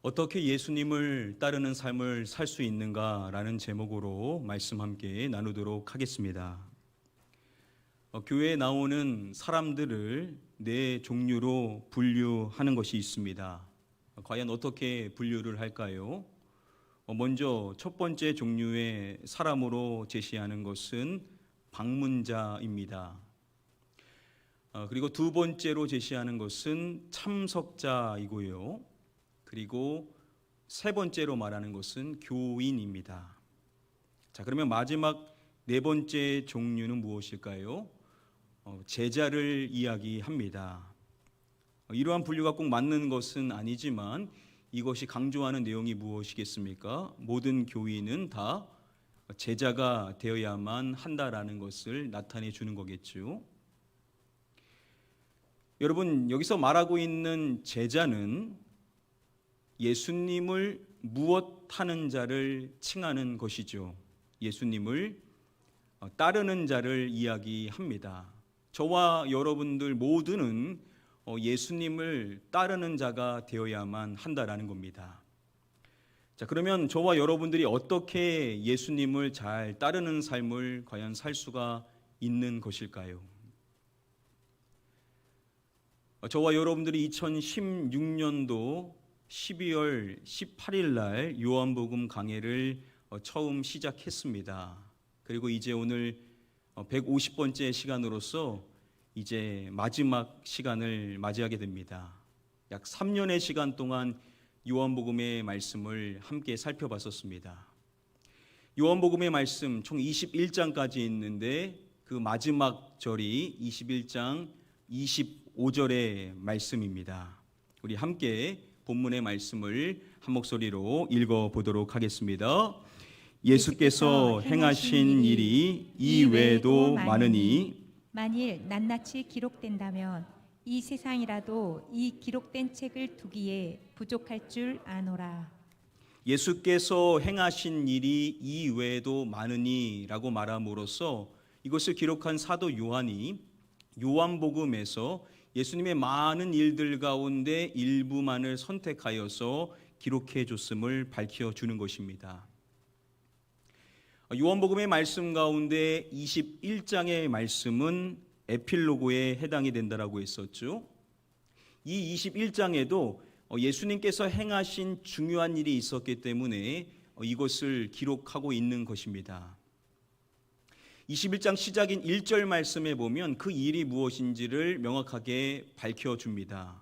어떻게 예수님을 따르는 삶을 살 수 있는가라는 제목으로 말씀 함께 나누도록 하겠습니다. 교회에 나오는 사람들을 네 종류로 분류하는 것이 있습니다. 과연 어떻게 분류를 할까요? 먼저 첫 번째 종류의 사람으로 제시하는 것은 방문자입니다. 그리고 두 번째로 제시하는 것은 참석자이고요. 그리고 세 번째로 말하는 것은 교인입니다. 자, 그러면 마지막 네 번째 종류는 무엇일까요? 제자를 이야기합니다. 이러한 분류가 꼭 맞는 것은 아니지만 이것이 강조하는 내용이 무엇이겠습니까? 모든 교인은 다 제자가 되어야만 한다라는 것을 나타내 주는 거겠죠. 여러분, 여기서 말하고 있는 제자는 예수님을 무엇하는 자를 칭하는 것이죠. 예수님을 따르는 자를 이야기합니다. 저와 여러분들 모두는 예수님을 따르는 자가 되어야만 한다라는 겁니다. 자, 그러면 저와 여러분들이 어떻게 예수님을 잘 따르는 삶을 과연 살 수가 있는 것일까요? 저와 여러분들이 2016년도 12월 18일 날 요한복음 강해를 처음 시작했습니다. 그리고 이제 오늘 150번째 시간으로서 이제 마지막 시간을 맞이하게 됩니다. 약 3년의 시간 동안 요한복음의 말씀을 함께 살펴봤었습니다. 요한복음의 말씀 총 21장까지 있는데 그 마지막 절이 21장 25절의 말씀입니다. 우리 함께 본문의 말씀을 한 목소리로 읽어보도록 하겠습니다. 예수께서 행하신 일이 이 외에도 많으니 만일 낱낱이 기록된다면 이 세상이라도 이 기록된 책을 두기에 부족할 줄 아노라. 예수께서 행하신 일이 이 외에도 많으니 라고 말함으로써 이것을 기록한 사도 요한이 요한복음에서 예수님의 많은 일들 가운데 일부만을 선택하여서 기록해 줬음을 밝혀 주는 것입니다. 요한복음의 말씀 가운데 21장의 말씀은 에필로고에 해당이 된다라고 했었죠. 이 21장에도 예수님께서 행하신 중요한 일이 있었기 때문에 이것을 기록하고 있는 것입니다. 21장 시작인 1절 말씀에 보면 그 일이 무엇인지를 명확하게 밝혀줍니다.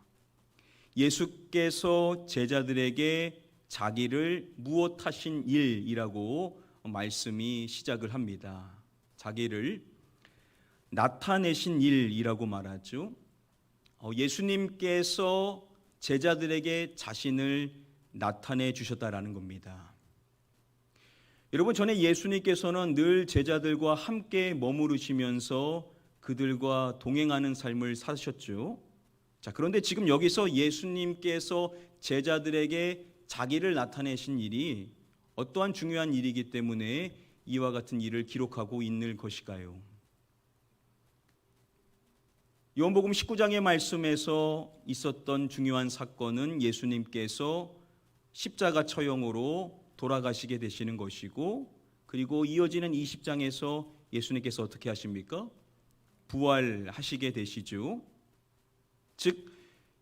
예수께서 제자들에게 자기를 무엇하신 일이라고 말씀이 시작을 합니다. 자기를 나타내신 일이라고 말하죠. 예수님께서 제자들에게 자신을 나타내 주셨다라는 겁니다. 여러분, 전에 예수님께서는 늘 제자들과 함께 머무르시면서 그들과 동행하는 삶을 사셨죠. 자, 그런데 지금 여기서 예수님께서 제자들에게 자기를 나타내신 일이 어떠한 중요한 일이기 때문에 이와 같은 일을 기록하고 있는 것일까요? 요한복음 19장의 말씀에서 있었던 중요한 사건은 예수님께서 십자가 처형으로 돌아가시게 되시는 것이고, 그리고 이어지는 20장에서 예수님께서 어떻게 하십니까? 부활하시게 되시죠. 즉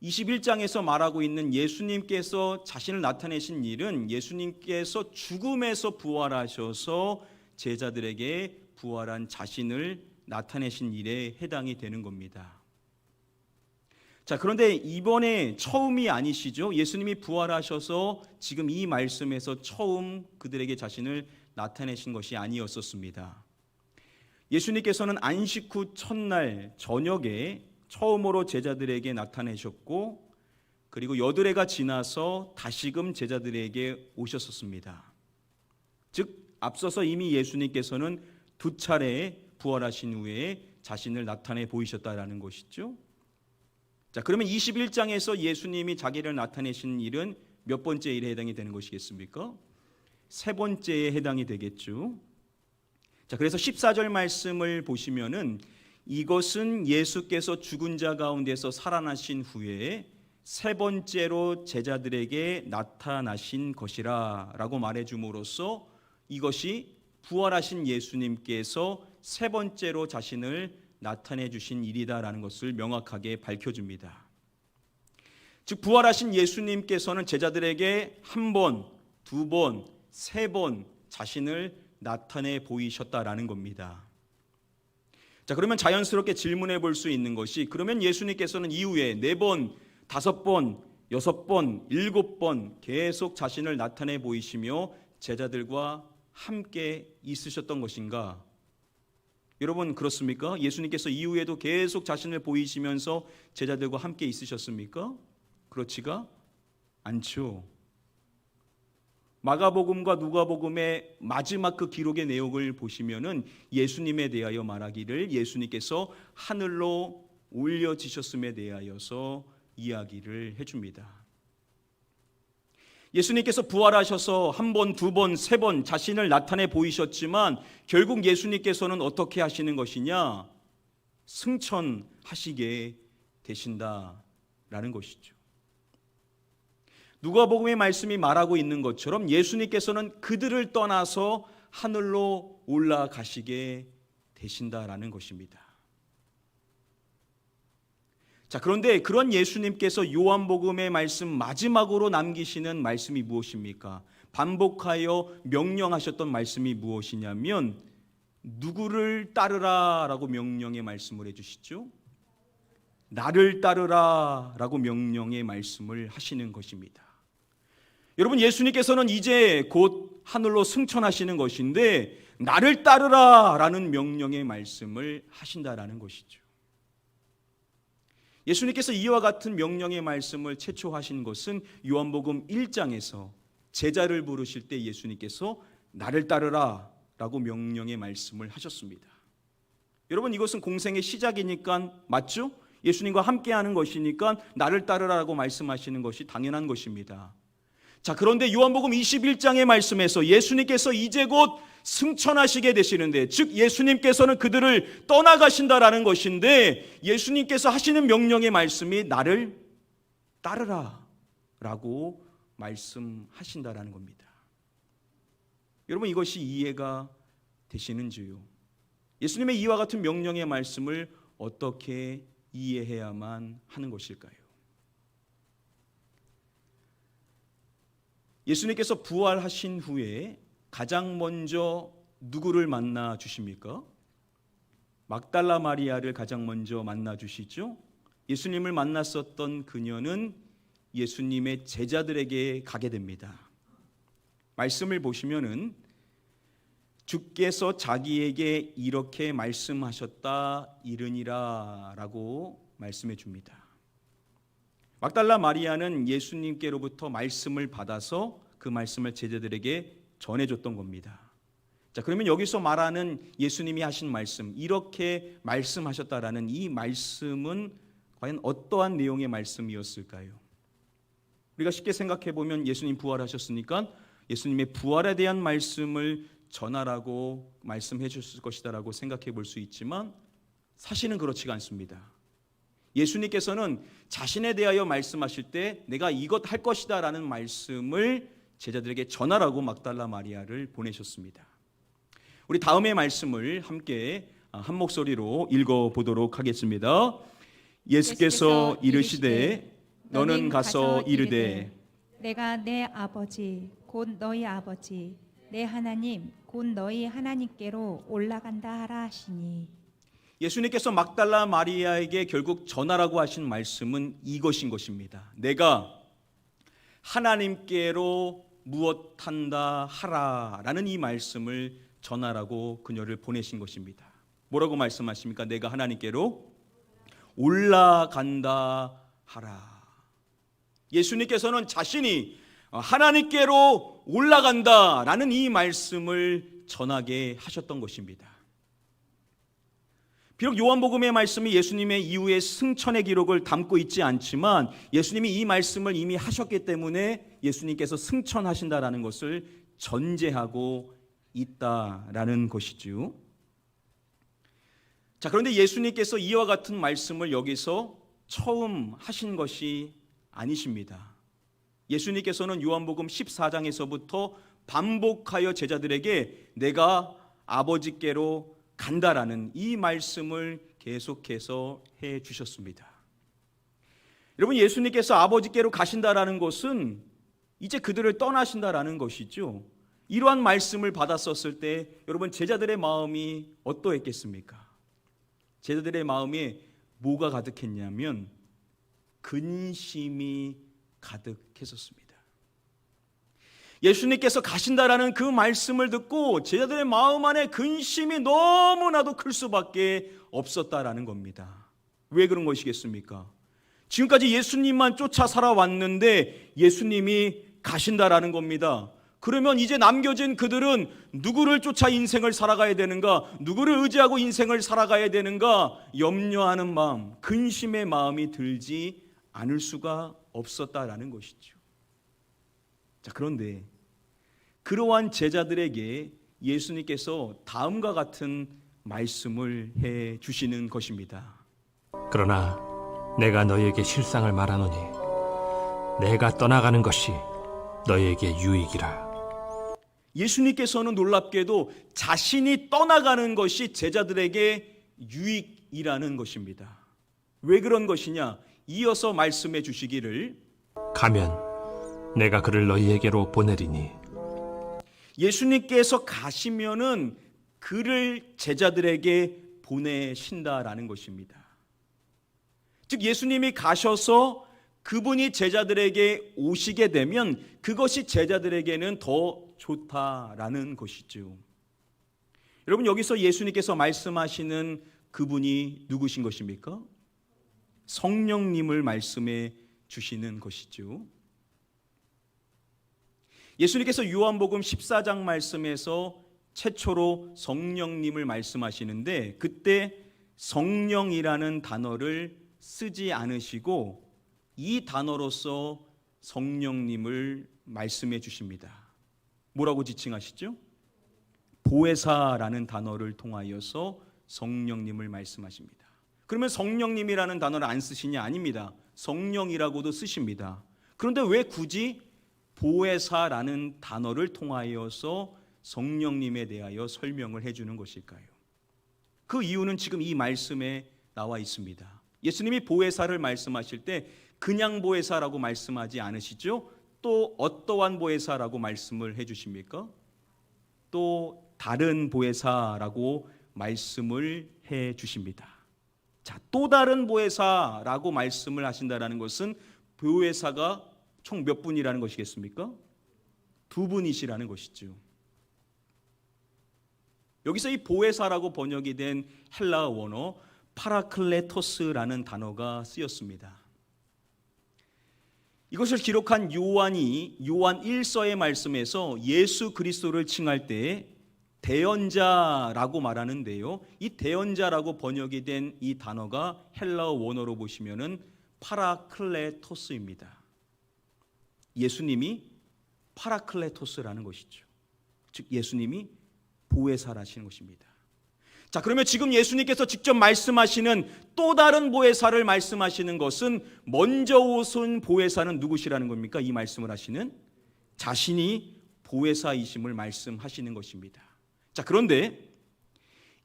21장에서 말하고 있는 예수님께서 자신을 나타내신 일은 예수님께서 죽음에서 부활하셔서 제자들에게 부활한 자신을 나타내신 일에 해당이 되는 겁니다. 자, 그런데 이번에 처음이 아니시죠. 예수님이 부활하셔서 지금 이 말씀에서 처음 그들에게 자신을 나타내신 것이 아니었었습니다. 예수님께서는 안식 후 첫날 저녁에 처음으로 제자들에게 나타내셨고, 그리고 여드레가 지나서 다시금 제자들에게 오셨었습니다. 즉 앞서서 이미 예수님께서는 두 차례 부활하신 후에 자신을 나타내 보이셨다라는 것이죠. 자, 그러면 21장에서 예수님이 자기를 나타내신 일은 몇 번째 일에 해당이 되는 것이겠습니까? 세 번째에 해당이 되겠죠. 자, 그래서 14절 말씀을 보시면은 이것은 예수께서 죽은 자 가운데서 살아나신 후에 세 번째로 제자들에게 나타나신 것이라 라고 말해줌으로써 이것이 부활하신 예수님께서 세 번째로 자신을 나타내 주신 일이다라는 것을 명확하게 밝혀줍니다. 즉 부활하신 예수님께서는 제자들에게 한 번, 두 번, 세 번 자신을 나타내 보이셨다라는 겁니다. 자, 그러면 자연스럽게 질문해 볼 수 있는 것이, 그러면 예수님께서는 이후에 네 번, 다섯 번, 여섯 번, 일곱 번 계속 자신을 나타내 보이시며 제자들과 함께 있으셨던 것인가? 여러분 그렇습니까? 예수님께서 이후에도 계속 자신을 보이시면서 제자들과 함께 있으셨습니까? 그렇지가 않죠. 마가복음과 누가복음의 마지막 그 기록의 내용을 보시면은 예수님에 대하여 말하기를 예수님께서 하늘로 올려지셨음에 대하여서 이야기를 해줍니다. 예수님께서 부활하셔서 한 번, 두 번, 세 번 자신을 나타내 보이셨지만 결국 예수님께서는 어떻게 하시는 것이냐? 승천하시게 되신다라는 것이죠. 누가복음의 말씀이 말하고 있는 것처럼 예수님께서는 그들을 떠나서 하늘로 올라가시게 되신다라는 것입니다. 자, 그런데 그런 예수님께서 요한복음의 말씀 마지막으로 남기시는 말씀이 무엇입니까? 반복하여 명령하셨던 말씀이 무엇이냐면 누구를 따르라라고 명령의 말씀을 해주시죠? 나를 따르라라고 명령의 말씀을 하시는 것입니다. 여러분 예수님께서는 이제 곧 하늘로 승천하시는 것인데 나를 따르라라는 명령의 말씀을 하신다라는 것이죠. 예수님께서 이와 같은 명령의 말씀을 최초 하신 것은 요한복음 1장에서 제자를 부르실 때 예수님께서 나를 따르라 라고 명령의 말씀을 하셨습니다. 여러분 이것은 공생의 시작이니까 맞죠? 예수님과 함께하는 것이니까 나를 따르라고 말씀하시는 것이 당연한 것입니다. 자, 그런데 요한복음 21장의 말씀에서 예수님께서 이제 곧 승천하시게 되시는데, 즉 예수님께서는 그들을 떠나가신다라는 것인데 예수님께서 하시는 명령의 말씀이 나를 따르라 라고 말씀하신다라는 겁니다. 여러분 이것이 이해가 되시는지요? 예수님의 이와 같은 명령의 말씀을 어떻게 이해해야만 하는 것일까요? 예수님께서 부활하신 후에 가장 먼저 누구를 만나 주십니까? 막달라 마리아를 가장 먼저 만나 주시죠. 예수님을 만났었던 그녀는 예수님의 제자들에게 가게 됩니다. 말씀을 보시면은 주께서 자기에게 이렇게 말씀하셨다 이르니라 라고 말씀해 줍니다. 막달라 마리아는 예수님께로부터 말씀을 받아서 그 말씀을 제자들에게 전해줬던 겁니다. 자, 그러면 여기서 말하는 예수님이 하신 말씀, 이렇게 말씀하셨다라는 이 말씀은 과연 어떠한 내용의 말씀이었을까요? 우리가 쉽게 생각해 보면 예수님 부활하셨으니까 예수님의 부활에 대한 말씀을 전하라고 말씀해 주실 것이다라고 생각해 볼 수 있지만 사실은 그렇지가 않습니다. 예수님께서는 자신에 대하여 말씀하실 때 내가 이것 할 것이다 라는 말씀을 제자들에게 전하라고 막달라 마리아를 보내셨습니다. 우리 다음의 말씀을 함께 한 목소리로 읽어보도록 하겠습니다. 예수께서 이르시되 너는 가서 이르되 내가 내 아버지 곧 너희 아버지 내 하나님 곧 너희 하나님께로 올라간다 하라 하시니. 예수님께서 막달라 마리아에게 결국 전하라고 하신 말씀은 이것인 것입니다. 내가 하나님께로 무엇한다 하라 라는 이 말씀을 전하라고 그녀를 보내신 것입니다. 뭐라고 말씀하십니까? 내가 하나님께로 올라간다 하라. 예수님께서는 자신이 하나님께로 올라간다 라는 이 말씀을 전하게 하셨던 것입니다. 비록 요한복음의 말씀이 예수님의 이후의 승천의 기록을 담고 있지 않지만 예수님이 이 말씀을 이미 하셨기 때문에 예수님께서 승천하신다라는 것을 전제하고 있다라는 것이죠. 자, 그런데 예수님께서 이와 같은 말씀을 여기서 처음 하신 것이 아니십니다. 예수님께서는 요한복음 14장에서부터 반복하여 제자들에게 내가 아버지께로 간다라는 이 말씀을 계속해서 해 주셨습니다. 여러분, 예수님께서 아버지께로 가신다라는 것은 이제 그들을 떠나신다라는 것이죠. 이러한 말씀을 받았었을 때 여러분, 제자들의 마음이 어떠했겠습니까? 제자들의 마음에 뭐가 가득했냐면 근심이 가득했었습니다. 예수님께서 가신다라는 그 말씀을 듣고 제자들의 마음 안에 근심이 너무나도 클 수밖에 없었다라는 겁니다. 왜 그런 것이겠습니까? 지금까지 예수님만 쫓아 살아왔는데 예수님이 가신다라는 겁니다. 그러면 이제 남겨진 그들은 누구를 쫓아 인생을 살아가야 되는가, 누구를 의지하고 인생을 살아가야 되는가 염려하는 마음, 근심의 마음이 들지 않을 수가 없었다라는 것이죠. 자, 그런데 그러한 제자들에게 예수님께서 다음과 같은 말씀을 해 주시는 것입니다. 그러나 내가 너희에게 실상을 말하노니 내가 떠나가는 것이 너희에게 유익이라. 예수님께서는 놀랍게도 자신이 떠나가는 것이 제자들에게 유익이라는 것입니다. 왜 그런 것이냐? 이어서 말씀해 주시기를 가면 내가 그를 너희에게로 보내리니. 예수님께서 가시면은 그를 제자들에게 보내신다라는 것입니다. 즉 예수님이 가셔서 그분이 제자들에게 오시게 되면 그것이 제자들에게는 더 좋다라는 것이죠. 여러분, 여기서 예수님께서 말씀하시는 그분이 누구신 것입니까? 성령님을 말씀해 주시는 것이죠. 예수님께서 요한복음 14장 말씀에서 최초로 성령님을 말씀하시는데 그때 성령이라는 단어를 쓰지 않으시고 이 단어로서 성령님을 말씀해 주십니다. 뭐라고 지칭하시죠? 보혜사라는 단어를 통하여서 성령님을 말씀하십니다. 그러면 성령님이라는 단어를 안 쓰시냐? 아닙니다. 성령이라고도 쓰십니다. 그런데 왜 굳이 보혜사라는 단어를 통하여서 성령님에 대하여 설명을 해주는 것일까요? 그 이유는 지금 이 말씀에 나와 있습니다. 예수님이 보혜사를 말씀하실 때 그냥 보혜사라고 말씀하지 않으시죠? 또 어떠한 보혜사라고 말씀을 해주십니까? 또 다른 보혜사라고 말씀을 해주십니다. 자, 또 다른 보혜사라고 말씀을 하신다는 것은 보혜사가 총 몇 분이라는 것이겠습니까? 두 분이시라는 것이죠. 여기서 이 보혜사라고 번역이 된 헬라어 원어 파라클레토스라는 단어가 쓰였습니다. 이것을 기록한 요한이 요한 1서의 말씀에서 예수 그리스도를 칭할 때 대언자라고 말하는데요. 이 대언자라고 번역이 된 이 단어가 헬라어 원어로 보시면은 파라클레토스입니다. 예수님이 파라클레토스라는 것이죠. 즉 예수님이 보혜사라시는 것입니다. 자, 그러면 지금 예수님께서 직접 말씀하시는 또 다른 보혜사를 말씀하시는 것은 먼저 오신 보혜사는 누구시라는 겁니까? 이 말씀을 하시는 자신이 보혜사이심을 말씀하시는 것입니다. 자, 그런데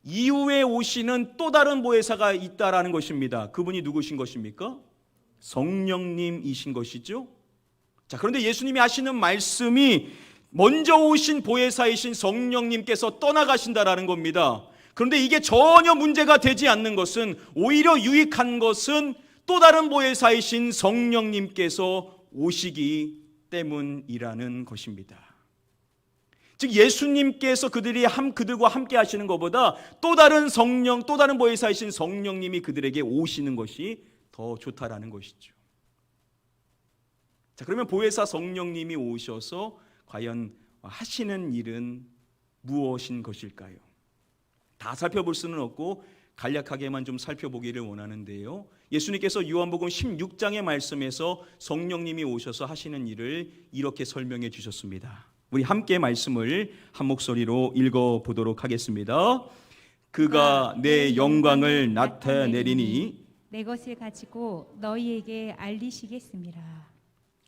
이후에 오시는 또 다른 보혜사가 있다라는 것입니다. 그분이 누구신 것입니까? 성령님이신 것이죠. 자, 그런데 예수님이 하시는 말씀이 먼저 오신 보혜사이신 성령님께서 떠나가신다라는 겁니다. 그런데 이게 전혀 문제가 되지 않는 것은, 오히려 유익한 것은 또 다른 보혜사이신 성령님께서 오시기 때문이라는 것입니다. 즉 예수님께서 그들과 함께 하시는 것보다 또 다른 성령, 또 다른 보혜사이신 성령님이 그들에게 오시는 것이 더 좋다라는 것이죠. 자, 그러면 보혜사 성령님이 오셔서 과연 하시는 일은 무엇인 것일까요? 다 살펴볼 수는 없고 간략하게만 좀 살펴보기를 원하는데요. 예수님께서 요한복음 16장의 말씀에서 성령님이 오셔서 하시는 일을 이렇게 설명해 주셨습니다. 우리 함께 말씀을 한 목소리로 읽어보도록 하겠습니다. 그가 내 영광을 나타내리니 내 것을 가지고 너희에게 알리시겠습니다.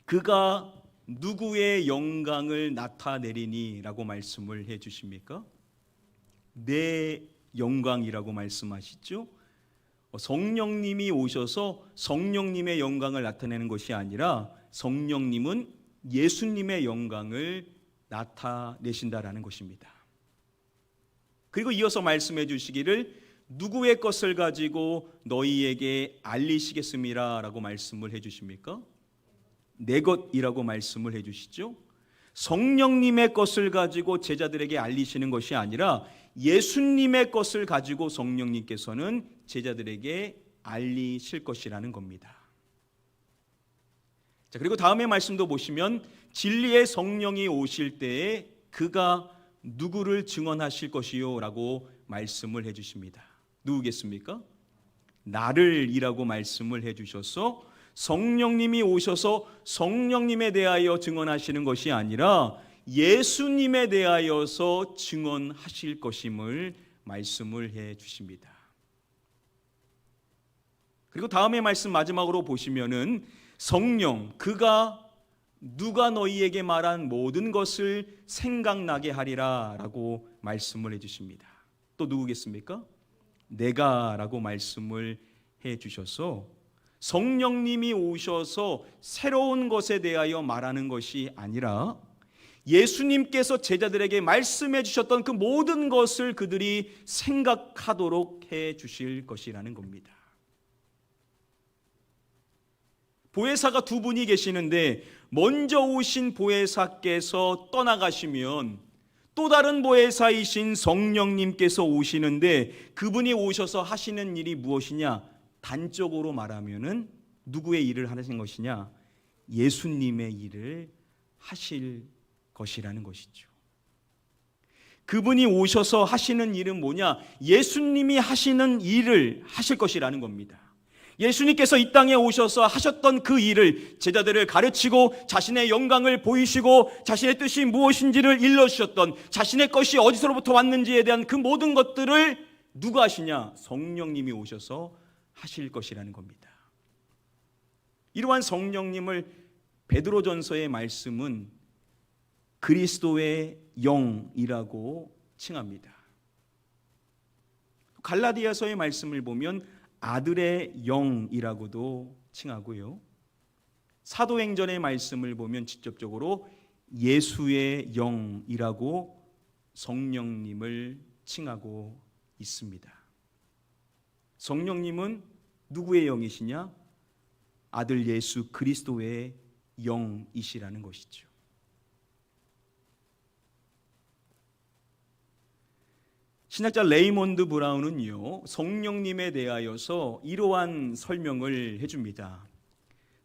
그가 누구의 영광을 나타내리니라고 말씀을 해 주십니까? 내 영광이라고 말씀하시죠. 성령님이 오셔서 성령님의 영광을 나타내는 것이 아니라 성령님은 예수님의 영광을 나타내신다라는 것입니다. 그리고 이어서 말씀해 주시기를 누구의 것을 가지고 너희에게 알리시겠습니다 라고 말씀을 해 주십니까? 내 것이라고 말씀을 해 주시죠. 성령님의 것을 가지고 제자들에게 알리시는 것이 아니라 예수님의 것을 가지고 성령님께서는 제자들에게 알리실 것이라는 겁니다. 자, 그리고 다음의 말씀도 보시면 진리의 성령이 오실 때에 그가 누구를 증언하실 것이요 라고 말씀을 해 주십니다. 누구겠습니까? 나를이라고 말씀을 해 주셔서 성령님이 오셔서 성령님에 대하여 증언하시는 것이 아니라 예수님에 대하여서 증언하실 것임을 말씀을 해 주십니다. 그리고 다음의 말씀 마지막으로 보시면은 성령 그가 누가 너희에게 말한 모든 것을 생각나게 하리라 라고 말씀을 해 주십니다. 또 누구겠습니까? 내가 라고 말씀을 해 주셔서 성령님이 오셔서 새로운 것에 대하여 말하는 것이 아니라 예수님께서 제자들에게 말씀해 주셨던 그 모든 것을 그들이 생각하도록 해 주실 것이라는 겁니다. 보혜사가 두 분이 계시는데 먼저 오신 보혜사께서 떠나가시면 또 다른 보혜사이신 성령님께서 오시는데 그분이 오셔서 하시는 일이 무엇이냐? 단적으로 말하면은 누구의 일을 하시는 것이냐? 예수님의 일을 하실 것이라는 것이죠. 그분이 오셔서 하시는 일은 뭐냐? 예수님이 하시는 일을 하실 것이라는 겁니다. 예수님께서 이 땅에 오셔서 하셨던 그 일을 제자들을 가르치고 자신의 영광을 보이시고 자신의 뜻이 무엇인지를 일러주셨던 자신의 것이 어디서로부터 왔는지에 대한 그 모든 것들을 누가 하시냐? 성령님이 오셔서 하실 것이라는 겁니다. 이러한 성령님을 베드로전서의 말씀은 그리스도의 영이라고 칭합니다. 갈라디아서의 말씀을 보면 아들의 영이라고도 칭하고요. 사도행전의 말씀을 보면 직접적으로 예수의 영이라고 성령님을 칭하고 있습니다. 성령님은 누구의 영이시냐? 아들 예수 그리스도의 영이시라는 것이죠. 신학자 레이몬드 브라운은요, 성령님에 대하여서 이러한 설명을 해줍니다.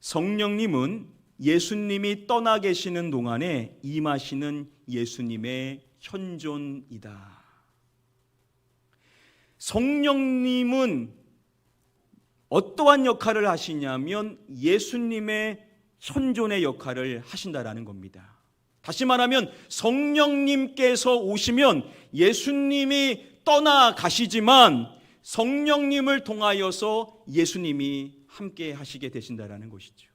성령님은 예수님이 떠나 계시는 동안에 임하시는 예수님의 현존이다. 성령님은 어떠한 역할을 하시냐면 예수님의 현존의 역할을 하신다라는 겁니다. 다시 말하면 성령님께서 오시면 예수님이 떠나가시지만 성령님을 통하여서 예수님이 함께 하시게 되신다라는 것이죠.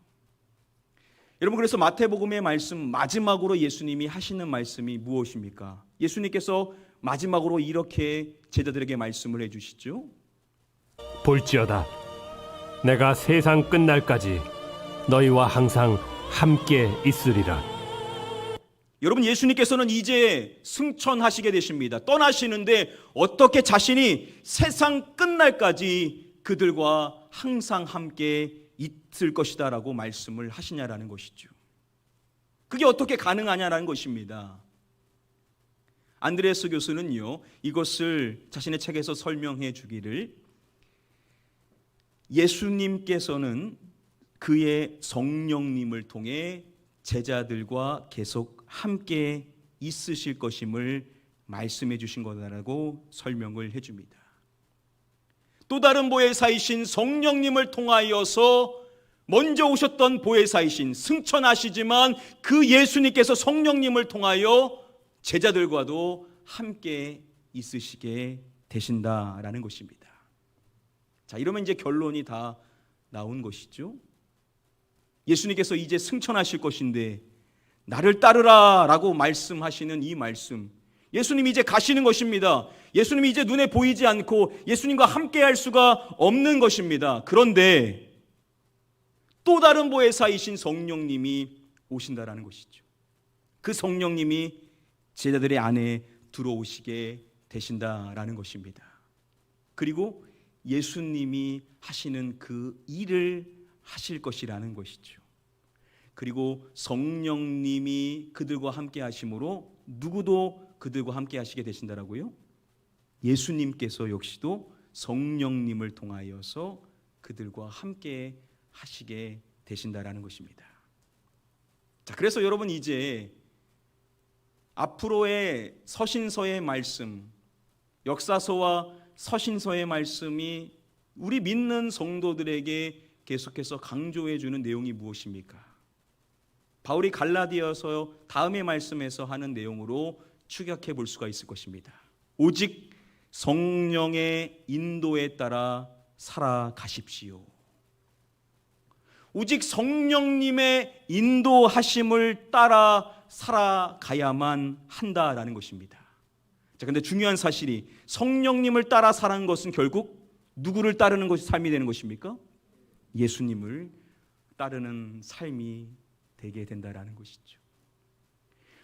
여러분, 그래서 마태복음의 말씀 마지막으로 예수님이 하시는 말씀이 무엇입니까? 예수님께서 마지막으로 이렇게 제자들에게 말씀을 해주시죠. 볼지어다 내가 세상 끝날까지 너희와 항상 함께 있으리라. 여러분, 예수님께서는 이제 승천하시게 되십니다. 떠나시는데 어떻게 자신이 세상 끝날까지 그들과 항상 함께 있을 것이다 라고 말씀을 하시냐라는 것이죠. 그게 어떻게 가능하냐라는 것입니다. 안드레아스 교수는요, 이것을 자신의 책에서 설명해 주기를 예수님께서는 그의 성령님을 통해 제자들과 계속 함께 있으실 것임을 말씀해 주신 거다라고 설명을 해줍니다. 또 다른 보혜사이신 성령님을 통하여서 먼저 오셨던 보혜사이신 승천하시지만 그 예수님께서 성령님을 통하여 제자들과도 함께 있으시게 되신다라는 것입니다. 자, 이러면 이제 결론이 다 나온 것이죠. 예수님께서 이제 승천하실 것인데 나를 따르라 라고 말씀하시는 이 말씀, 예수님이 이제 가시는 것입니다. 예수님이 이제 눈에 보이지 않고 예수님과 함께 할 수가 없는 것입니다. 그런데 또 다른 보혜사이신 성령님이 오신다라는 것이죠. 그 성령님이 제자들의 안에 들어오시게 되신다라는 것입니다. 그리고 예수님이 하시는 그 일을 하실 것이라는 것이죠. 그리고 성령님이 그들과 함께 하심으로 누구도 그들과 함께 하시게 되신다라고요? 예수님께서 역시도 성령님을 통하여서 그들과 함께 하시게 되신다라는 것입니다. 자, 그래서 여러분 이제 앞으로의 서신서의 말씀, 역사서와 서신서의 말씀이 우리 믿는 성도들에게 계속해서 강조해 주는 내용이 무엇입니까? 바울이 갈라디아서 다음의 말씀에서 하는 내용으로 추격해 볼 수가 있을 것입니다. 오직 성령의 인도에 따라 살아가십시오. 오직 성령님의 인도하심을 따라 살아가야만 한다라는 것입니다. 자, 근데 중요한 사실이 성령님을 따라 사는 것은 결국 누구를 따르는 것이 삶이 되는 것입니까? 예수님을 따르는 삶이 되게 된다라는 것이죠.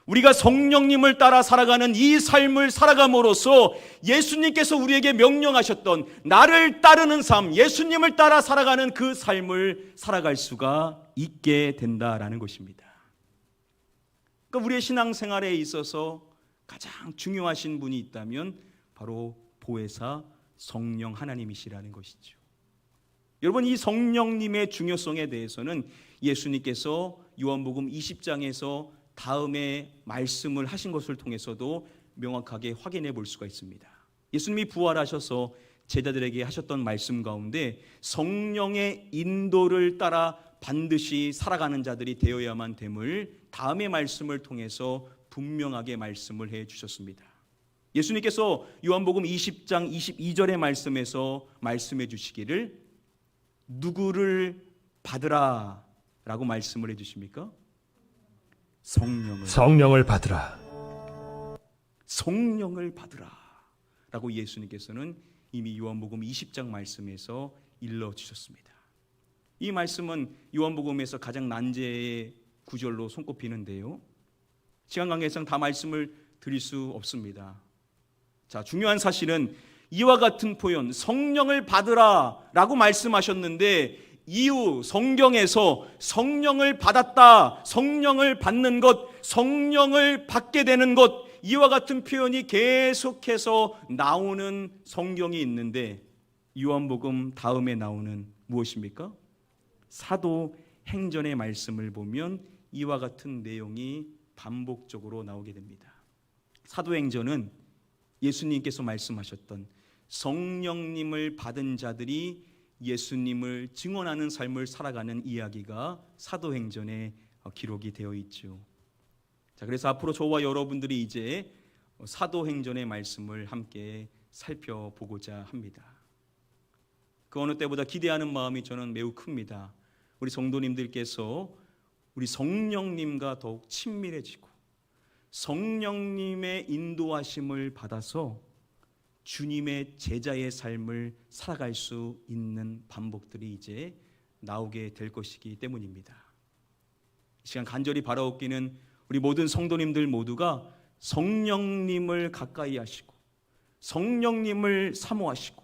우리가 성령님을 따라 살아가는 이 삶을 살아감으로써 예수님께서 우리에게 명령하셨던 나를 따르는 삶, 예수님을 따라 살아가는 그 삶을 살아갈 수가 있게 된다라는 것입니다. 그러니까 우리의 신앙생활에 있어서 가장 중요하신 분이 있다면 바로 보혜사 성령 하나님이시라는 것이죠. 여러분, 이 성령님의 중요성에 대해서는 예수님께서 요한복음 20장에서 다음에 말씀을 하신 것을 통해서도 명확하게 확인해 볼 수가 있습니다. 예수님이 부활하셔서 제자들에게 하셨던 말씀 가운데 성령의 인도를 따라 반드시 살아가는 자들이 되어야만 됨을 다음의 말씀을 통해서 분명하게 말씀을 해 주셨습니다. 예수님께서 요한복음 20장 22절의 말씀에서 말씀해 주시기를 누구를 받으라 라고 말씀을 해 주십니까? 성령을 받으라. 성령을 받으라 라고 예수님께서는 이미 요한복음 20장 말씀에서 일러 주셨습니다. 이 말씀은 요한복음에서 가장 난제의 구절로 손꼽히는데요, 시간 관계상 다 말씀을 드릴 수 없습니다. 자, 중요한 사실은 이와 같은 표현 성령을 받으라 라고 말씀하셨는데 이후 성경에서 성령을 받았다, 성령을 받는 것, 성령을 받게 되는 것, 이와 같은 표현이 계속해서 나오는 성경이 있는데 요한복음 다음에 나오는 무엇입니까? 사도행전의 말씀을 보면 이와 같은 내용이 반복적으로 나오게 됩니다. 사도행전은 예수님께서 말씀하셨던 성령님을 받은 자들이 예수님을 증언하는 삶을 살아가는 이야기가 사도행전에 기록이 되어 있죠. 자, 그래서 앞으로 저와 여러분들이 이제 사도행전의 말씀을 함께 살펴보고자 합니다. 그 어느 때보다 기대하는 마음이 저는 매우 큽니다. 우리 성도님들께서 우리 성령님과 더욱 친밀해지고 성령님의 인도하심을 받아서 주님의 제자의 삶을 살아갈 수 있는 반복들이 이제 나오게 될 것이기 때문입니다. 이 시간 간절히 바라옵기는 우리 모든 성도님들 모두가 성령님을 가까이 하시고 성령님을 사모하시고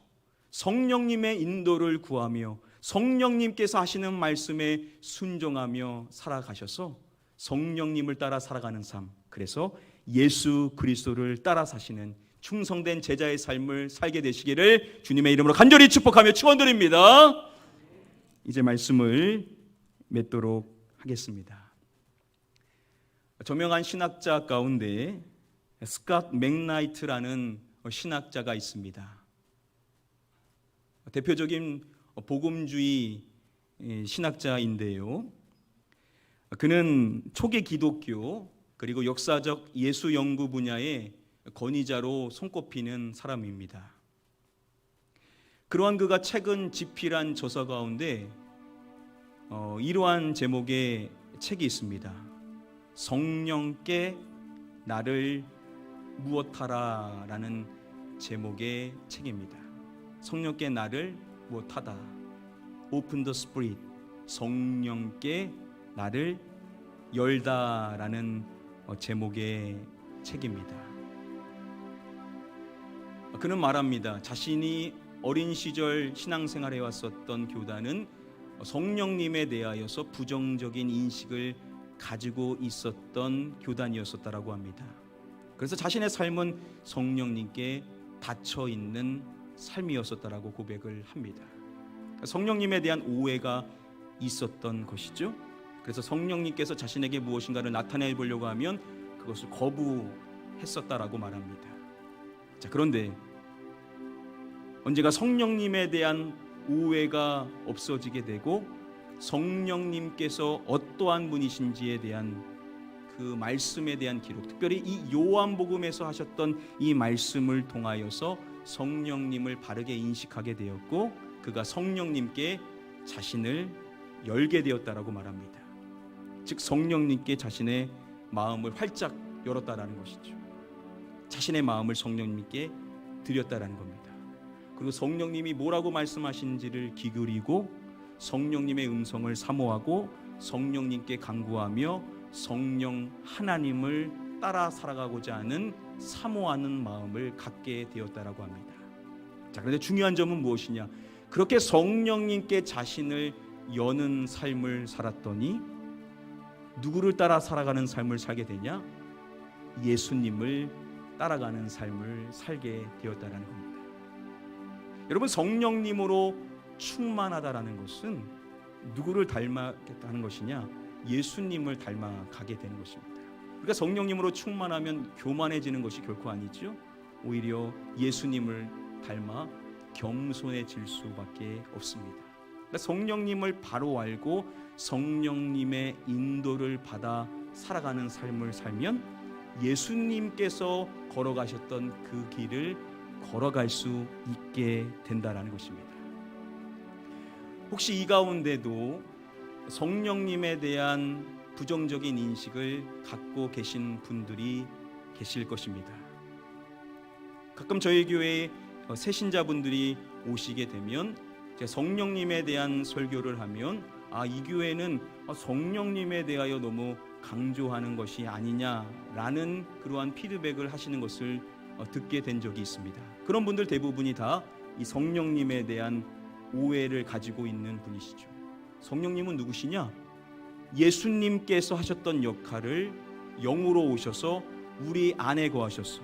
성령님의 인도를 구하며 성령님께서 하시는 말씀에 순종하며 살아가셔서 성령님을 따라 살아가는 삶, 그래서 예수 그리스도를 따라 사시는 충성된 제자의 삶을 살게 되시기를 주님의 이름으로 간절히 축복하며 축원드립니다. 이제 말씀을 맺도록 하겠습니다. 저명한 신학자 가운데 스캇 맥나이트라는 신학자가 있습니다. 대표적인 복음주의 신학자인데요, 그는 초기 기독교 그리고 역사적 예수 연구 분야의 권위자로 손꼽히는 사람입니다. 그러한 그가 최근 집필한 저서 가운데 이러한 제목의 책이 있습니다. 성령께 나를 무엇하라 라는 제목의 책입니다. 성령께 나를 무엇하다, Open the Spirit, 성령께 나를 열다 라는 제목의 책입니다. 그는 말합니다. 자신이 어린 시절 신앙생활해 왔었던 교단은 성령님에 대하여서 부정적인 인식을 가지고 있었던 교단이었었다라고 합니다. 그래서 자신의 삶은 성령님께 닫혀 있는 삶이었었다라고 고백을 합니다. 성령님에 대한 오해가 있었던 것이죠. 그래서 성령님께서 자신에게 무엇인가를 나타내 보려고 하면 그것을 거부했었다라고 말합니다. 자, 그런데 언제가 성령님에 대한 오해가 없어지게 되고 성령님께서 어떠한 분이신지에 대한 그 말씀에 대한 기록, 특별히 이 요한복음에서 하셨던 이 말씀을 통하여서 성령님을 바르게 인식하게 되었고 그가 성령님께 자신을 열게 되었다라고 말합니다. 즉 성령님께 자신의 마음을 활짝 열었다라는 것이죠. 자신의 마음을 성령님께 드렸다라는 겁니다. 그리고 성령님이 뭐라고 말씀하시는지를 기울이고 성령님의 음성을 사모하고 성령님께 간구하며 성령 하나님을 따라 살아가고자 하는 사모하는 마음을 갖게 되었다라고 합니다. 자, 그런데 중요한 점은 무엇이냐? 그렇게 성령님께 자신을 여는 삶을 살았더니 누구를 따라 살아가는 삶을 살게 되냐? 예수님을 따라가는 삶을 살게 되었다라는 겁니다. 여러분, 성령님으로 충만하다라는 것은 누구를 닮아가는 것이냐? 예수님을 닮아가게 되는 것입니다. 그러니까 성령님으로 충만하면 교만해지는 것이 결코 아니죠. 오히려 예수님을 닮아 겸손해질 수밖에 없습니다. 그러니까 성령님을 바로 알고 성령님의 인도를 받아 살아가는 삶을 살면 예수님께서 걸어가셨던 그 길을 걸어갈 수 있게 된다라는 것입니다. 혹시 이 가운데도 성령님에 대한 부정적인 인식을 갖고 계신 분들이 계실 것입니다. 가끔 저희 교회에 새신자분들이 오시게 되면 성령님에 대한 설교를 하면 이 교회는 성령님에 대하여 너무 강조하는 것이 아니냐라는 그러한 피드백을 하시는 것을 듣게 된 적이 있습니다. 그런 분들 대부분이 다 이 성령님에 대한 오해를 가지고 있는 분이시죠. 성령님은 누구시냐? 예수님께서 하셨던 역할을 영으로 오셔서 우리 안에 거하셔서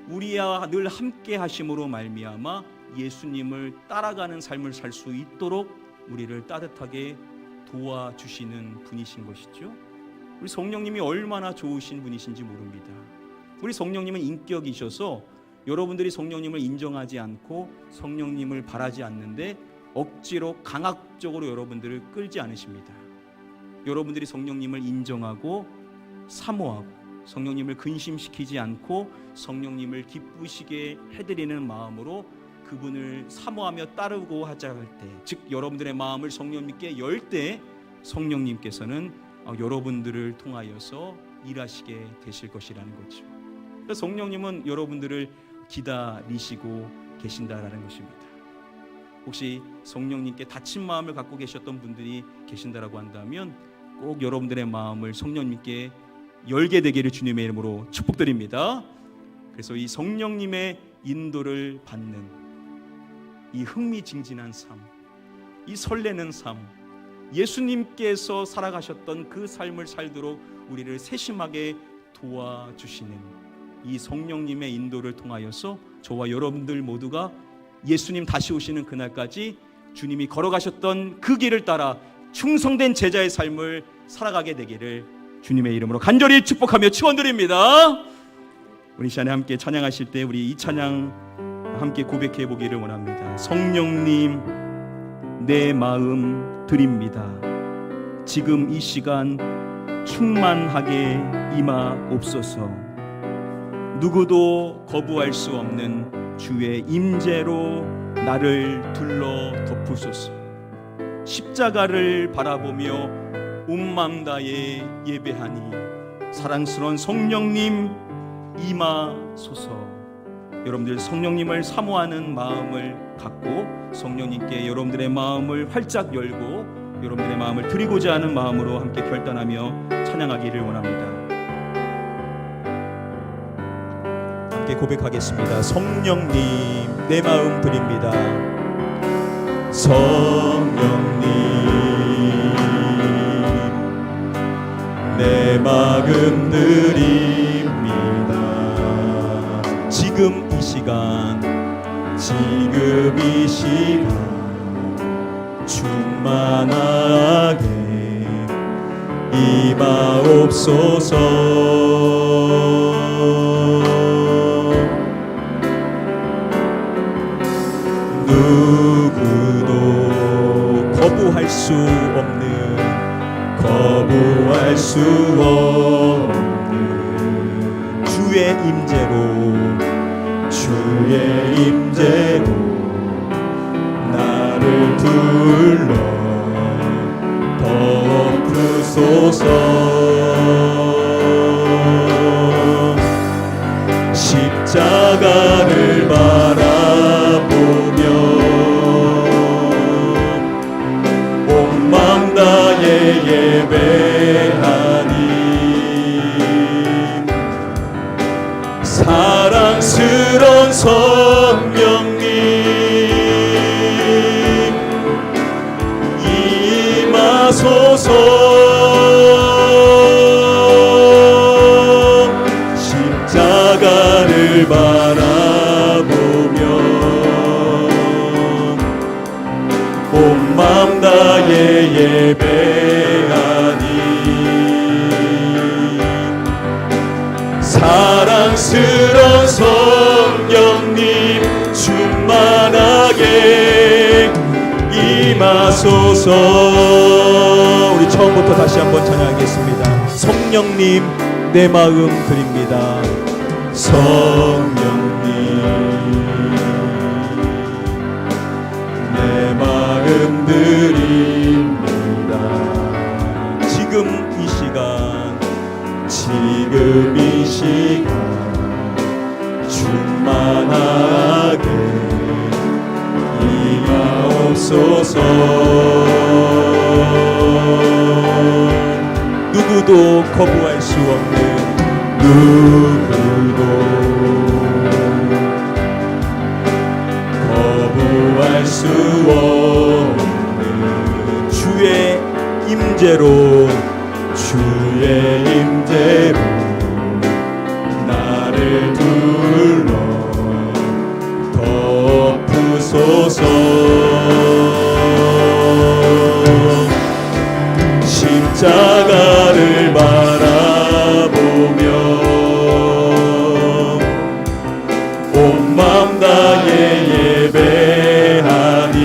우리와 늘 함께 하심으로 말미암아 예수님을 따라가는 삶을 살 수 있도록 우리를 따뜻하게 도와주시는 분이신 것이죠. 우리 성령님이 얼마나 좋으신 분이신지 모릅니다. 우리 성령님은 인격이셔서 여러분들이 성령님을 인정하지 않고 성령님을 바라지 않는데 억지로 강압적으로 여러분들을 끌지 않으십니다. 여러분들이 성령님을 인정하고 사모하고 성령님을 근심시키지 않고 성령님을 기쁘시게 해드리는 마음으로 그분을 사모하며 따르고 하자 할 때, 즉 여러분들의 마음을 성령님께 열 때 성령님께서는 여러분들을 통하여서 일하시게 되실 것이라는 거죠. 성령님은 여러분들을 기다리시고 계신다라는 것입니다. 혹시 성령님께 닫힌 마음을 갖고 계셨던 분들이 계신다라고 한다면 꼭 여러분들의 마음을 성령님께 열게 되기를 주님의 이름으로 축복드립니다. 그래서 이 성령님의 인도를 받는 이 흥미진진한 삶, 이 설레는 삶, 예수님께서 살아가셨던 그 삶을 살도록 우리를 세심하게 도와주시는 이 성령님의 인도를 통하여서 저와 여러분들 모두가 예수님 다시 오시는 그날까지 주님이 걸어가셨던 그 길을 따라 충성된 제자의 삶을 살아가게 되기를 주님의 이름으로 간절히 축복하며 축원드립니다. 우리 시간에 함께 찬양하실 때 우리 이 찬양 함께 고백해 보기를 원합니다. 성령님 내 마음 드립니다. 지금 이 시간 충만하게 임하옵소서. 누구도 거부할 수 없는 주의 임재로 나를 둘러 덮으소서. 십자가를 바라보며 온 마음 다해 예배하니 사랑스러운 성령님 임하소서. 여러분들 성령님을 사모하는 마음을 갖고 성령님께 여러분들의 마음을 활짝 열고 여러분들의 마음을 드리고자 하는 마음으로 함께 결단하며 찬양하기를 원합니다. 함께 고백하겠습니다. 성령님 내 마음 드립니다. 성령님 내 마음 드립니다. 지금 이 시간 충만하게 임하옵소서. 누구도 거부할 수 없는 주의 임재로 나를 둘러 덮으소서. 십자가를 바라보며 온 마음 다해 예배하니 사랑스러운 성령님 임하소서. 십자가를 바라보며 온 마음 다해 예배하니 사랑스러운 성령님 충만하게 임하소서. 우리 처음부터 다시 한번 찬양하겠습니다. 성령님 내 마음 드립니다. 성령님 내 마음 드립니다. 지금 이 시간 충만하게 임하옵소서. 누구도 거부할 수 없는 주의 임재로 나를 둘러 덮으소서. 십자가를 바라보며 온 마음 다해 예배하니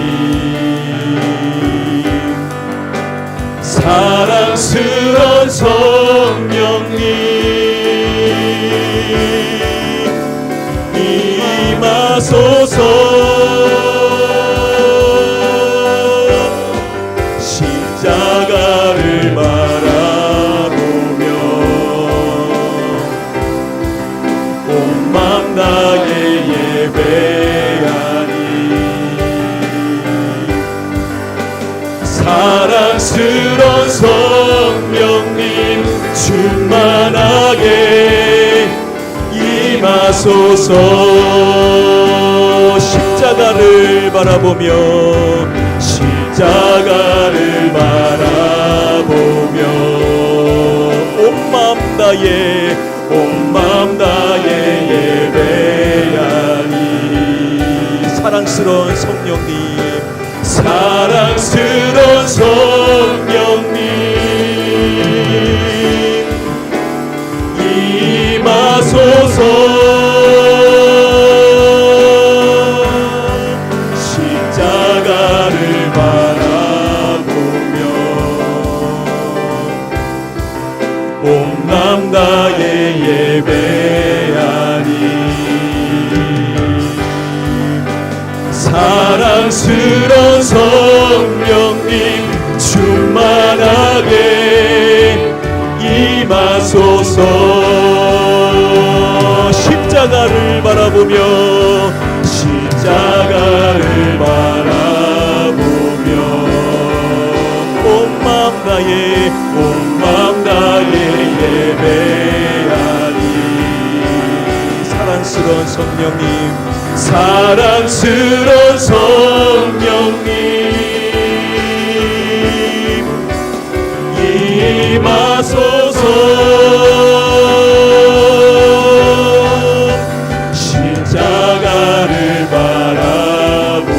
사랑스러운 성령님 임하소서. 십자가를 바라보며 온 마음 다해 예배하니 사랑스러운 성령님 충만하게 임하소서. 십자가를 바라보며 온 마음 다해 예배하니 사랑스러운 성령님 임하소서. 십자가를 바라보며 온 마음 다해 예배하니 사랑스러운 성령님 충만하게 임하소서. 십자가를 바라보며 십자가를 바라보며 온 마음 다해 예배하리. 사랑스러운 성령님, 사랑스러운 성령님 임하소서. 십자가를 바라보며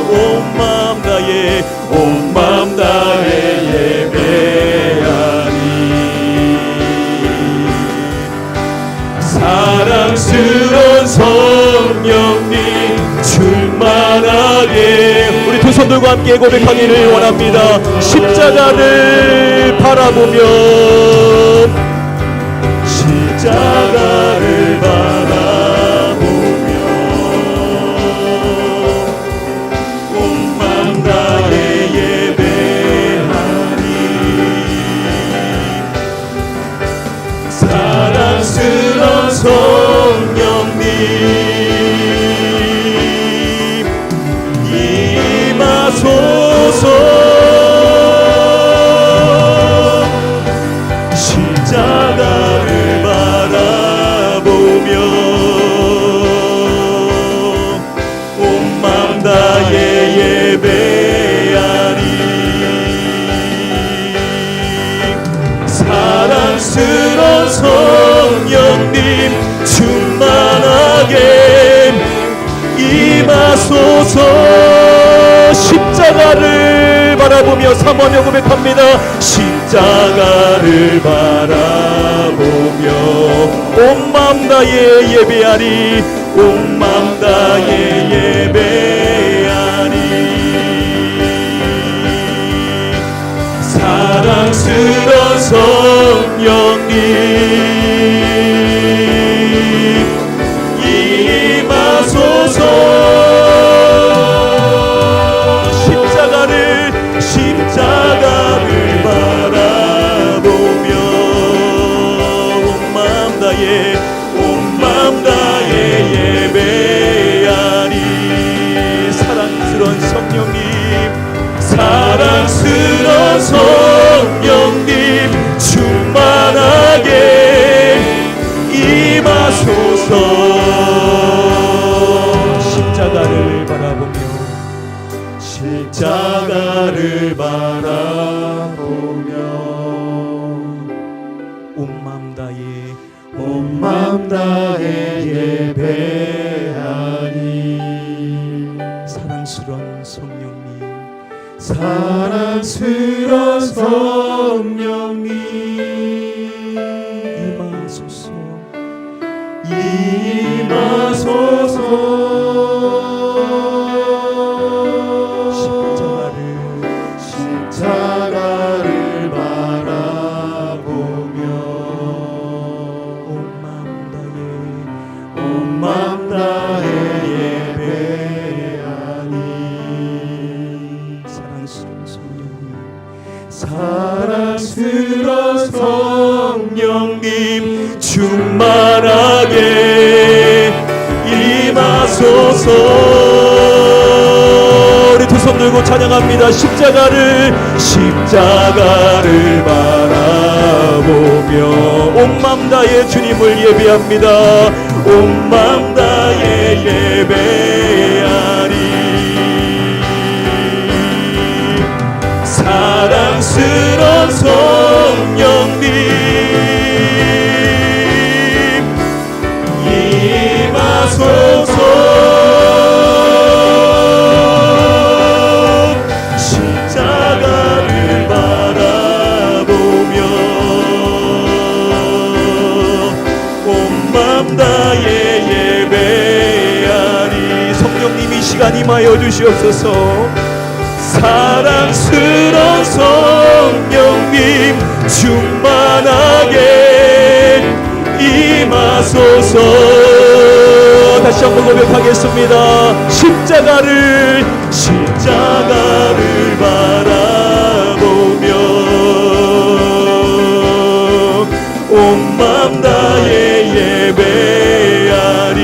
온 마음 다해 예배하리. 사랑스러운 성령님 충만하게 우리 두 손 들고 함께 고백하기를 원합니다. 십자가를 바라보며 십자가를 바라보며 온 마음 다해 예배하리. 사랑스러운 성령님 임하소서. 십자가를 바라보며 온 마음 다해 예배하리. 사랑스러운 성령님 충만하게 임하소서. 십자가를 바라보며 사모하며 고백합니다. 십자가를 바라보며 온 마음 다해 예배하리. 온 마음 다해 예배하리. 사랑스러운 성령님 임하소서. 십자가를 바라보며 온 마음 다해 예배하리. 사랑스러운 성령님, 사랑스러운 성령님 충만하게 임하소서. 십자가를 바라보며 십자가를 바라보며 온 마음 다해 예배하리. 사랑스러운 성령님, 사랑스러운 성령님 임하소서. 임하소서. 십자가를 바라보며 온 마음 다해 예배하리. 사랑스러운 성령님 충만하게 임하소서. 우리 두 손 들고 찬양합니다. 십자가를 바라보며 온 마음 다해 주님을 예배합니다. 온 마음 다해 예배하리. 사랑스러운 성령님 임하소서. 시간 임하여 주시옵소서. 사랑스러운 성령님 충만하게 임하소서. 다시 한번 고백하겠습니다. 십자가를 바라보며 온 맘 다해 예배하리.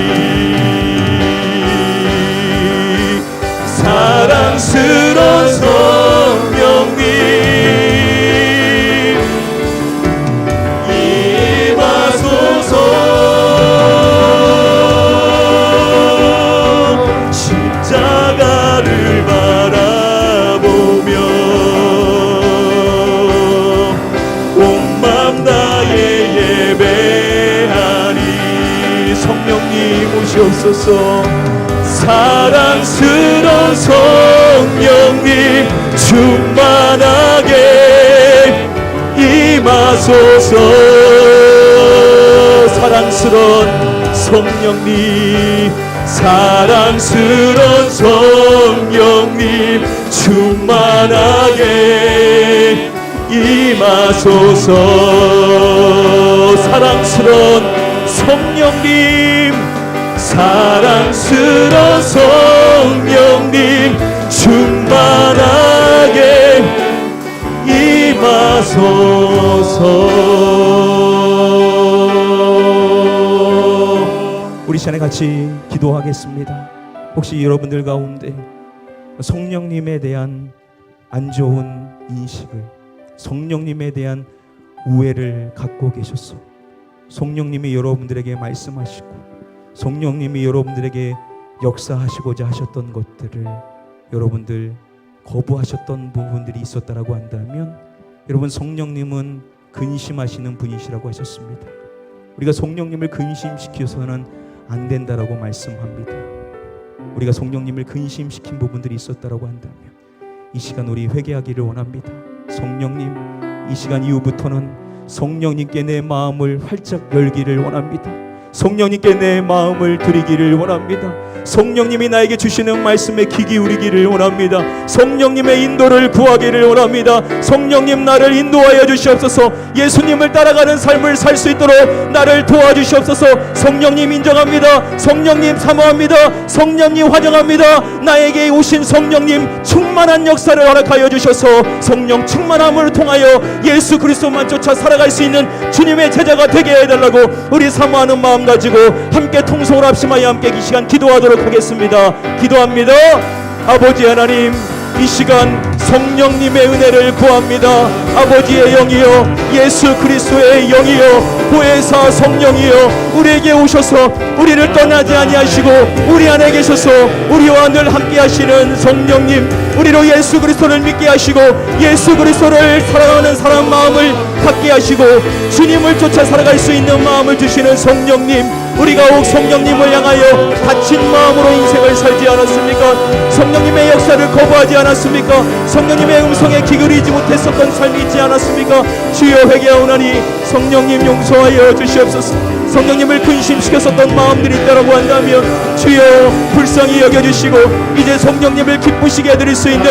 사랑스러운 성령님 임하소서. 십자가를 바라보며 온 맘 다해 예배하리. 성령님 오시옵소서. 사랑스러운 성령님 충만하게 임하소서. 사랑스러운 성령님, 사랑스러운 성령님 충만하게 임하소서. 사랑스러운 성령님, 사랑스러운 성령님 충만하게 임하소서. 우리 시간에 같이 기도하겠습니다. 혹시 여러분들 가운데 성령님에 대한 안 좋은 인식을, 성령님에 대한 우애를 갖고 계셨소. 성령님이 여러분들에게 말씀하시고 성령님이 여러분들에게 역사하시고자 하셨던 것들을 여러분들 거부하셨던 부분들이 있었다라고 한다면, 여러분 성령님은 근심하시는 분이시라고 하셨습니다. 우리가 성령님을 근심시켜서는 안 된다라고 말씀합니다. 우리가 성령님을 근심시킨 부분들이 있었다라고 한다면 이 시간 우리 회개하기를 원합니다. 성령님, 이 시간 이후부터는 성령님께 내 마음을 활짝 열기를 원합니다. 성령님께 내 마음을 드리기를 원합니다. 성령님이 나에게 주시는 말씀에 귀 기울이기를 원합니다. 성령님의 인도를 구하기를 원합니다. 성령님 나를 인도하여 주시옵소서. 예수님을 따라가는 삶을 살 수 있도록 나를 도와주시옵소서. 성령님 인정합니다. 성령님 사모합니다. 성령님 환영합니다. 나에게 오신 성령님 충만한 역사를 허락하여 주셔서 성령 충만함을 통하여 예수 그리스도만 쫓아 살아갈 수 있는 주님의 제자가 되게 해달라고 우리 사모하는 마음 가지고 함께 통성을 합심하여 함께 이 시간 기도하도록 하겠습니다. 기도합니다. 아버지 하나님, 이 시간 성령님의 은혜를 구합니다. 아버지의 영이여, 예수 그리스도의 영이여, 보혜사 성령이여, 우리에게 오셔서 우리를 떠나지 아니하시고 우리 안에 계셔서 우리와 늘 함께 하시는 성령님, 우리로 예수 그리스도를 믿게 하시고 예수 그리스도를 사랑하는 사람 마음을 갖게 하시고 주님을 쫓아 살아갈 수 있는 마음을 주시는 성령님, 우리가 옥 성령님을 향하여 닫힌 마음으로 인생을 살지 않았습니까? 성령님의 역사를 거부하지 않았습니까? 성령님의 음성에 기울이지 못했었던 삶이 있지 않았습니까? 주여 회개하오나니 성령님 용서하여 주시옵소서. 성령님을 근심시켰었던 마음들이 있다라고 한다면 주여 불쌍히 여겨주시고 이제 성령님을 기쁘시게 해드릴 수 있는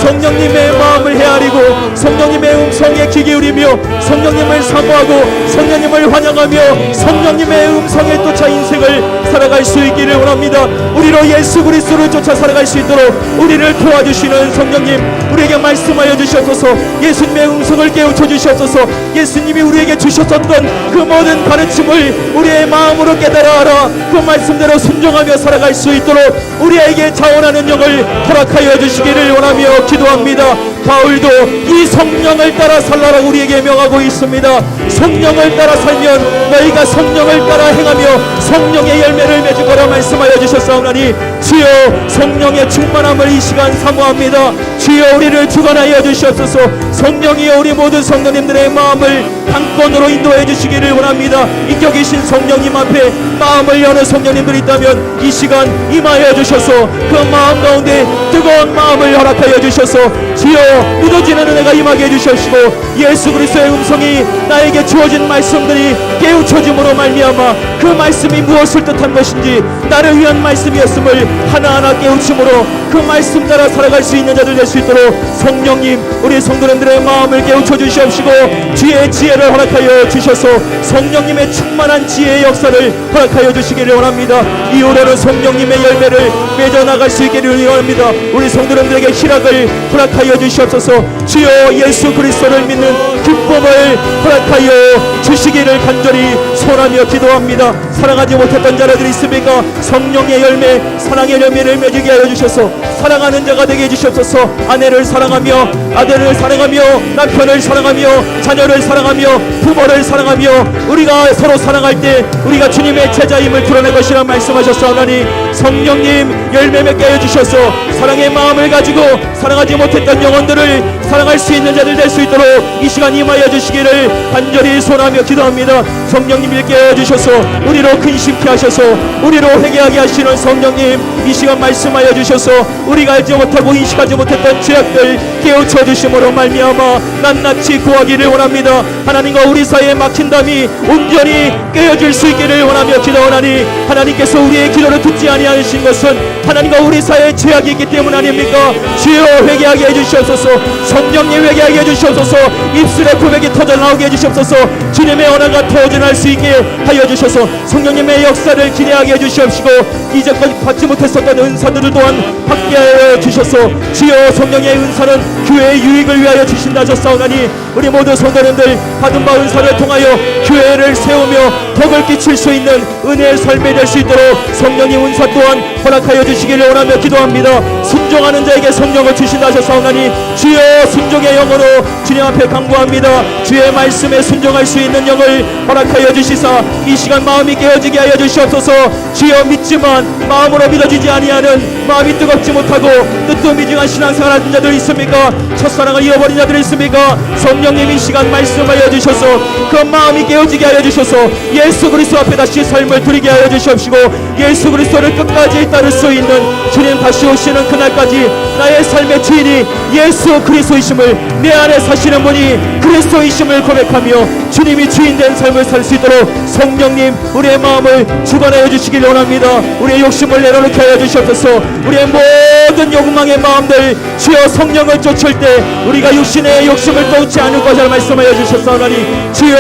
성령님의 마음을 헤아리고 성령님의 음성에 귀 기울이며 성령님을 사모하고 성령님을 환영하며 성령님의 음성에 쫓아 인생을 살아갈 수 있기를 원합니다. 우리로 예수 그리스도를 쫓아 살아갈 수 있도록 우리를 도와주시는 성령님, 우리에게 말씀하여 주시옵소서. 예수님의 음성을 깨우쳐 주시옵소서. 예수님이 우리에게 주셨었던 그 모든 가르침을 우리의 마음으로 깨달아 알아 그 말씀대로 순종하며 살아갈 수 있도록 우리에게 자원하는 영을 허락하여 주시기를 원하며 기도합니다. 바울도 이 성령을 따라 살라라고 우리에게 명하고 있습니다. 성령을 따라 살면 너희가 성령을 따라 행하며 성령의 열매를 맺을 거라 말씀하여 주셨사오나니 주여 성령의 충만함을 이 시간 사모합니다. 주여 우리를 주관하여 주시옵소서. 성령이여 우리 모든 성도님들의 마음을 당권으로 인도해 주시기를 원합니다. 인격 계신 성령님 앞에 마음을 여는 성령님들이 있다면 이 시간 임하여 주셔서 그 마음 가운데 뜨거운 마음을 허락하여 주셔서 주여 믿어지는 은혜가 임하게 해주시옵시고 예수 그리스도의 음성이 나에게 주어진 말씀들이 깨우쳐짐으로 말미암아 그 말씀이 무엇을 뜻한 것인지 나를 위한 말씀이었음을 하나하나 깨우침으로 그 말씀 따라 살아갈 수 있는 자들 될 수 있도록 성령님 우리 성도님들의 마음을 깨우쳐 주시옵시고 주의 지혜를 허락하여 주셔서 성령님의 충만한 지혜의 역사를 허락하여 주시기를 원합니다. 이후로는 성령님의 열매를 맺어나갈 수 있기를 원합니다. 우리 성도님들에게 희락을 허락하여 주시옵소서. 주여 예수 그리스도를 믿는 기쁨을 허락하여 주시기를 간절히 소원하며 기도합니다. 사랑하지 못했던 자들이 있습니까? 성령의 열매, 사랑의 열매를 맺게 하여 주셔서 사랑하는 자가 되게 해주시옵소서. 아내를 사랑하며 아들을 사랑하며 남편을 사랑하며 자녀를 사랑하며 부모를 사랑하며 우리가 서로 사랑할 때 우리가 주님의 제자임을 드러낼 것이라 말씀하셨사오니 성령님 열매 맺게 하여 주셔서 사랑의 마음을 가지고 사랑하지 못했던 영혼들을 사랑할 수 있는 자들 될 수 있도록 이 시간 임하여 주시기를 간절히 소원하며 기도합니다. 성령님 일깨 하여 주셔서 우리로 근심케 하셔서 우리로 회개하게 하시는 성령님 이 시간 말씀하여 주셔서 우리가 알지 못하고 인식하지 못했던 죄악들 깨우쳐 주심으로 말미암아 낱낱이 구하기를 원합니다. 하나님과 우리 사이에 막힌 담이 온전히 깨어질 수 있기를 원하며 기도하나니 하나님께서 우리의 기도를 듣지 아니하신 것은 하나님과 우리 사이에 죄악이 있기 때문 아닙니까? 주여 회개하게 해주시옵소서. 성령님 회개하게 해주시옵소서. 입술의 고백이 터져나오게 해주시옵소서. 주님의 언어가 터져날 수 있게 하여 주셔서 성령님의 역사를 기대하게 해주시옵시고 이제까지 받지 못했었던 은사들을 또한 받게 하여 주셔서 주여 성령의 은사는 교회의 유익을 위하여 주신다 하셨사오나니 우리 모두 성도님들 받은 바 은사를 통하여 교회를 세우며 덕을 끼칠 수 있는 은혜의 삶이 될 수 있도록 성령님 은사 또한 허락하여 주시기를 원하며 기도합니다. 순종하는 자에게 성령을 주신다 하셨사오나니 주여 순종의 영으로 주님 앞에 간구합니다. 주의 말씀에 순종할 수 있는 영을 허락하여 주시사 이 시간 마음이 깨어지게 하여 주시옵소서. 주여 믿지만 마음으로 믿어지지 아니하는 마음이 뜨겁지 못하고 뜻도 미중한 신앙생활하는 자들 있습니까? 첫사랑을 잃어버린 자들 있습니까? 성령님 이 시간 말씀하여 주셔서 그 마음이 깨어지게 하여 주셔서 예수 그리스도 앞에 다시 삶을 드리게 하여 주시옵시고 예수 그리스도를 끝까지 따를 수 있는 주님 다시 오시는 그날까지 나의 삶의 주인이 예수 그리스도이심을 내 안에 사시는 분이 그리스도이심을 고백하며 주님이 주인된 삶을 살 수 있도록 성령님 우리의 마음을 주관하여 주시기를 원합니다. 우리의 욕심을 내려놓게 하여 주시옵소서. 우리의 모든 욕망의 마음들 주여 성령을 쫓을 때 우리가 육신의 욕심을 쫓지 않을 것을 말씀하여 주셨사오니 주여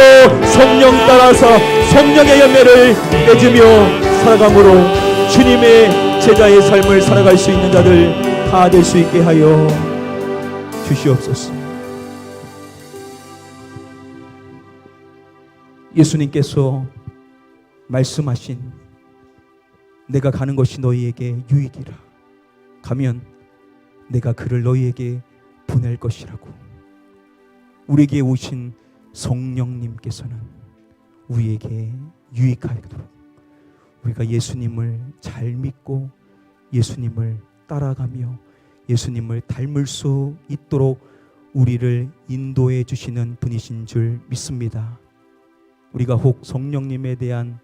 성령 따라서 성령의 열매를 맺으며 살아감으로 주님의 제자의 삶을 살아갈 수 있는 자들 다 될 수 있게 하여 주시옵소서. 예수님께서 말씀하신 내가 가는 것이 너희에게 유익이라 가면 내가 그를 너희에게 보낼 것이라고 우리에게 오신 성령님께서는 우리에게 유익하도록 우리가 예수님을 잘 믿고 예수님을 따라가며 예수님을 닮을 수 있도록 우리를 인도해 주시는 분이신 줄 믿습니다. 우리가 혹 성령님에 대한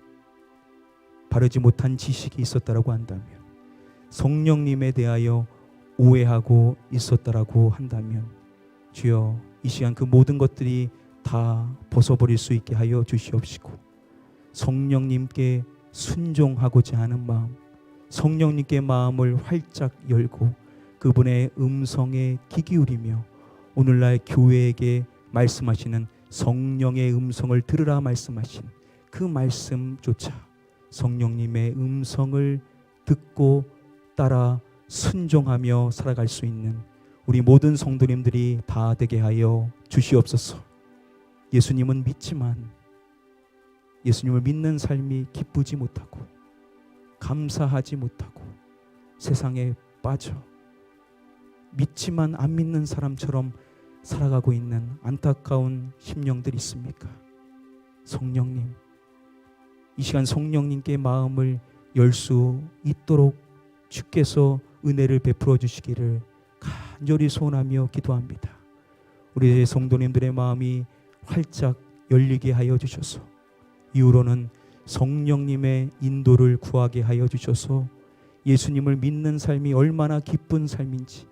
바르지 못한 지식이 있었다라고 한다면 성령님에 대하여 오해하고 있었다라고 한다면 주여 이 시간 그 모든 것들이 다 벗어버릴 수 있게 하여 주시옵시고 성령님께 순종하고자 하는 마음 성령님께 마음을 활짝 열고 그분의 음성에 귀 기울이며 오늘날 교회에게 말씀하시는 성령의 음성을 들으라 말씀하신 그 말씀조차 성령님의 음성을 듣고 따라 순종하며 살아갈 수 있는 우리 모든 성도님들이 다 되게 하여 주시옵소서. 예수님은 믿지만 예수님을 믿는 삶이 기쁘지 못하고 감사하지 못하고 세상에 빠져 믿지만 안 믿는 사람처럼 살아가고 있는 안타까운 심령들이 있습니까? 성령님, 이 시간 성령님께 마음을 열 수 있도록 주께서 은혜를 베풀어 주시기를 간절히 소원하며 기도합니다. 우리 성도님들의 마음이 활짝 열리게 하여 주셔서 이후로는 성령님의 인도를 구하게 하여 주셔서 예수님을 믿는 삶이 얼마나 기쁜 삶인지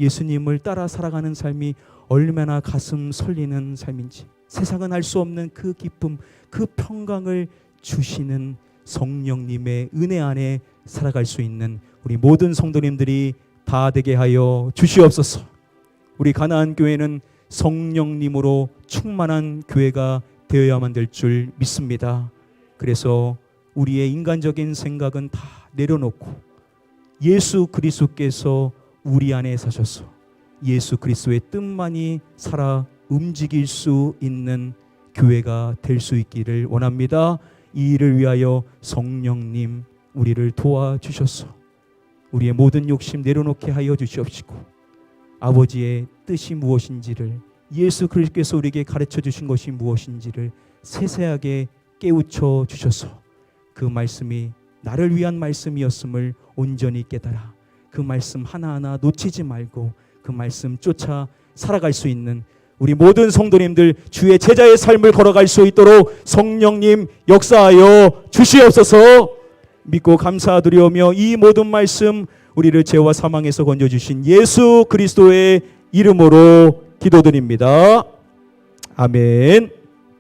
예수님을 따라 살아가는 삶이 얼마나 가슴 설리는 삶인지, 세상은 알 수 없는 그 기쁨, 그 평강을 주시는 성령님의 은혜 안에 살아갈 수 있는 우리 모든 성도님들이 다 되게 하여 주시옵소서. 우리 가나안 교회는 성령님으로 충만한 교회가 되어야만 될 줄 믿습니다. 그래서 우리의 인간적인 생각은 다 내려놓고 예수 그리스도께서 우리 안에 사셔서 예수 그리스도의 뜻만이 살아 움직일 수 있는 교회가 될 수 있기를 원합니다. 이 일을 위하여 성령님 우리를 도와주셔서 우리의 모든 욕심 내려놓게 하여 주시옵시고, 아버지의 뜻이 무엇인지를, 예수 그리스도께서 우리에게 가르쳐 주신 것이 무엇인지를 세세하게 깨우쳐 주셔서 그 말씀이 나를 위한 말씀이었음을 온전히 깨달아 그 말씀 하나하나 놓치지 말고 그 말씀 쫓아 살아갈 수 있는 우리 모든 성도님들, 주의 제자의 삶을 걸어갈 수 있도록 성령님 역사하여 주시옵소서. 믿고 감사드리오며 이 모든 말씀 우리를 죄와 사망에서 건져주신 예수 그리스도의 이름으로 기도드립니다. 아멘.